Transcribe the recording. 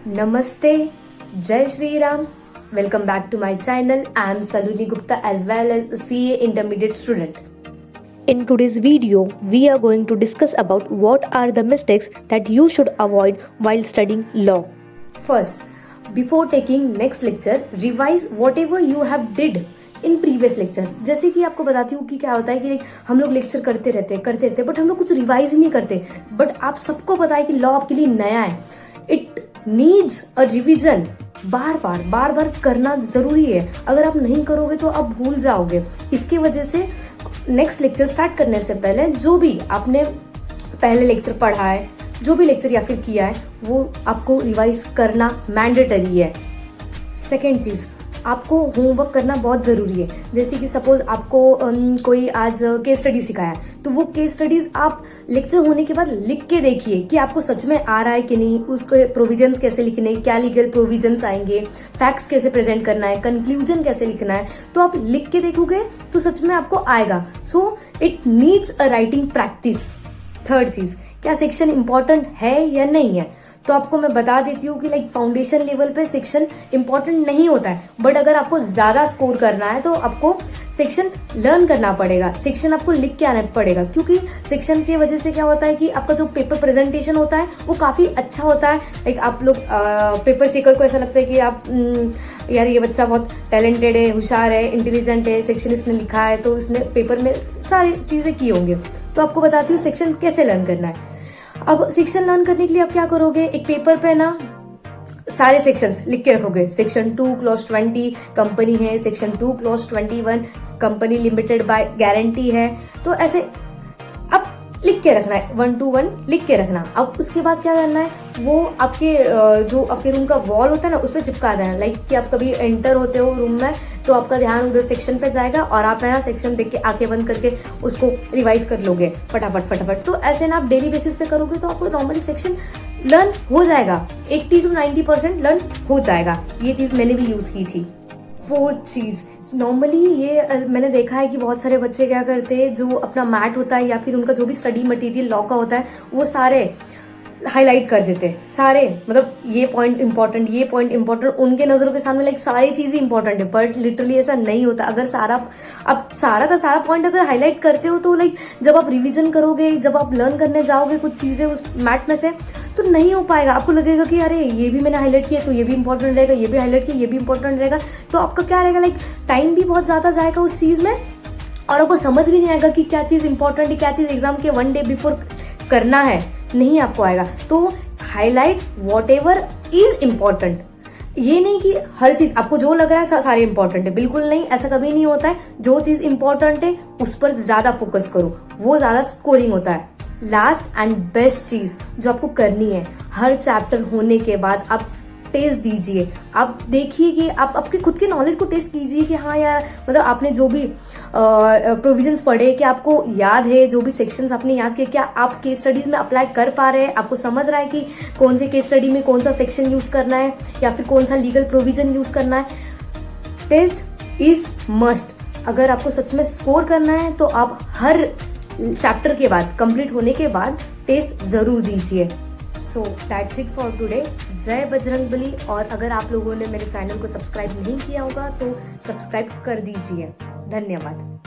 Namaste, Jai Shri Ram. Welcome back to my channel. I am Saloni Gupta as well as a CA intermediate student. In today's video, we are going to discuss about what are the mistakes that you should avoid while studying law. First, before taking next lecture, revise whatever you have did in previous lecture. जैसे कि आपको बताती हूँ कि क्या होता है कि हम लोग लेक्चर करते रहते बट हम लोग कुछ रिवाइज ही नहीं करते. बट आप सबको पता है कि लॉ आपके लिए नया है. It needs a revision. बार बार करना जरूरी है. अगर आप नहीं करोगे तो आप भूल जाओगे. इसके वजह से नेक्स्ट लेक्चर स्टार्ट करने से पहले जो भी आपने पहले लेक्चर पढ़ा है, जो भी लेक्चर या फिर किया है, वो आपको रिवाइज करना मैंडेटरी है. सेकेंड चीज, आपको होमवर्क करना बहुत ज़रूरी है. जैसे कि सपोज आपको कोई आज केस स्टडी सिखाया तो वो केस स्टडीज आप लेक्चर होने के बाद लिख के देखिए कि आपको सच में आ रहा है कि नहीं. उसके प्रोविजंस कैसे लिखने, क्या लीगल प्रोविजंस आएंगे, फैक्ट्स कैसे प्रेजेंट करना है, कंक्लूजन कैसे लिखना है. तो आप लिख के देखोगे तो सच में आपको आएगा. So it needs a writing practice. Third चीज, क्या सेक्शन इंपॉर्टेंट है या नहीं है. तो आपको मैं बता देती हूँ कि फाउंडेशन लेवल पे सेक्शन इंपॉर्टेंट नहीं होता है. बट अगर आपको ज़्यादा स्कोर करना है तो आपको सेक्शन लर्न करना पड़ेगा. सेक्शन आपको लिख के आना पड़ेगा, क्योंकि सेक्शन की वजह से क्या होता है कि आपका जो पेपर प्रेजेंटेशन होता है वो काफ़ी अच्छा होता है. आप लोग पेपर चेकर को ऐसा लगता है कि आप यार ये बच्चा बहुत टैलेंटेड है, होशियार है, इंटेलिजेंट है, सेक्शन इसने लिखा है तो इसने पेपर में सारी चीज़ें की होंगे. तो आपको बताती हूँ सेक्शन कैसे लर्न करना है. अब सेक्शन लर्न करने के लिए आप क्या करोगे, एक पेपर पे ना सारे सेक्शंस लिख के रखोगे. सेक्शन 2 क्लॉज 20 कंपनी है, section 2 clause 21 company limited by guarantee है. तो ऐसे अब लिख के रखना है, 1 to 1 लिख के रखना. अब उसके बाद क्या करना है, वो आपके जो आपके रूम का वॉल होता है ना उस पर चिपका देना. कि आप कभी एंटर होते हो रूम में तो आपका ध्यान उधर सेक्शन पे जाएगा और आप है ना सेक्शन देख के आंखें बंद करके उसको रिवाइज कर लोगे फटाफट. तो ऐसे ना आप डेली बेसिस पे करोगे तो आपको नॉर्मली सेक्शन लर्न हो जाएगा. 80 to 90% लर्न हो जाएगा. ये चीज़ मैंने भी यूज़ की थी. फोर्थ चीज़, नॉर्मली ये मैंने देखा है कि बहुत सारे बच्चे क्या करते हैं, जो अपना मैट होता है या फिर उनका जो भी स्टडी मटेरियल लॉ का होता है वो सारे हाईलाइट कर देते हैं. सारे मतलब ये पॉइंट इंपॉर्टेंट उनके नज़रों के सामने सारी चीज़ें इंपॉर्टेंट है. बट लिटरली ऐसा नहीं होता. अगर आप सारा का सारा पॉइंट अगर हाईलाइट करते हो तो जब आप रिवीजन करोगे, जब आप लर्न करने जाओगे कुछ चीज़ें उस मैट में से तो नहीं हो पाएगा. आपको लगेगा कि अरे ये भी मैंने हाईलाइट किया तो ये भी इंपॉर्टेंट रहेगा, ये भी हाईलाइट किया ये भी इंपॉर्टेंट रहेगा. तो आपका क्या रहेगा, टाइम भी बहुत ज़्यादा जाएगा उस चीज़ में और आपको समझ भी नहीं आएगा कि क्या चीज़ इंपॉर्टेंट है, क्या चीज़ एग्जाम के 1 day बिफोर करना है. नहीं आपको आएगा. तो highlight what ever is important. ये नहीं कि हर चीज़ आपको जो लग रहा है सारे इंपॉर्टेंट है, बिल्कुल नहीं. ऐसा कभी नहीं होता है. जो चीज़ इंपॉर्टेंट है उस पर ज़्यादा फोकस करो, वो ज़्यादा स्कोरिंग होता है. लास्ट एंड बेस्ट चीज़ जो आपको करनी है, हर चैप्टर होने के बाद आप टेस्ट दीजिए. आप देखिए कि आप आपके खुद के नॉलेज को टेस्ट कीजिए कि हाँ यार मतलब आपने जो भी प्रोविजंस पढ़े कि आपको याद है, जो भी सेक्शंस आपने याद किए क्या आप केस स्टडीज में अप्लाई कर पा रहे हैं. आपको समझ रहा है कि कौन से केस स्टडी में कौन सा सेक्शन यूज़ करना है या फिर कौन सा लीगल प्रोविजन यूज़ करना है. Test is must. अगर आपको सच में स्कोर करना है तो आप हर चैप्टर के बाद कंप्लीट होने के बाद टेस्ट ज़रूर दीजिए. So that's it for today. जय बजरंगबली. और अगर आप लोगों ने मेरे चैनल को सब्सक्राइब नहीं किया होगा तो सब्सक्राइब कर दीजिए. धन्यवाद.